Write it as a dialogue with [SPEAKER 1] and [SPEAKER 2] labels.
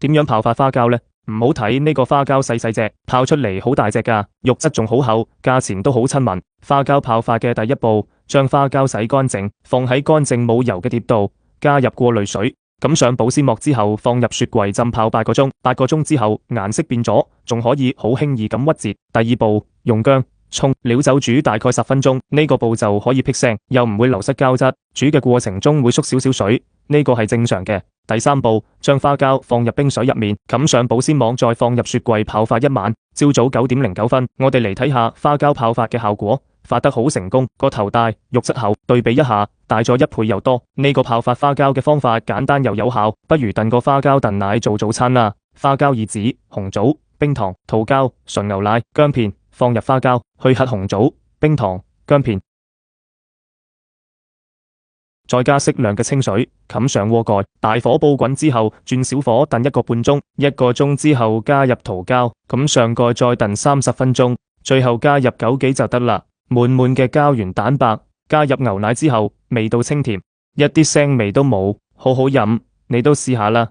[SPEAKER 1] 點樣泡發花膠呢？唔好睇呢個花膠細細隻，泡出嚟好大隻㗎，肉質仲好厚，價錢都好親民。花膠泡發嘅第一步，將花膠洗乾淨，放喺乾淨冇油嘅碟度，加入過濾水，冚上保鮮膜之後，放入雪櫃浸泡8個鐘。8個鐘之後，顏色變咗，仲可以好輕易咁屈折。第二步，用薑、蔥、料酒煮大概10分鐘，呢個步驟可以辟腥，又唔會流失膠質。煮嘅過程中會縮少少水，呢個係正常嘅。第三步，將花膠放入冰水入面，冚上保鮮膜，再放入雪櫃泡發1晚。朝早9:09，我哋嚟睇下花膠泡發嘅效果，發得好成功，個頭大，肉質厚，對比一下，大咗1倍又多。呢個泡發花膠嘅方法簡單又有效，不如燉個花膠燉奶做早餐啦。花膠二指、紅棗、冰糖、桃膠、純牛奶、薑片，放入花膠，去核紅棗、冰糖、薑片。再加適量嘅清水，冚上鍋蓋，大火煲滾之後，轉小火燉1個半鐘，1個鐘之後加入桃膠，冚上蓋再燉30分鐘，最後加入枸杞就得啦。滿滿嘅膠原蛋白，加入牛奶之後，味道清甜，一啲腥味都冇，好好飲，你都試下啦。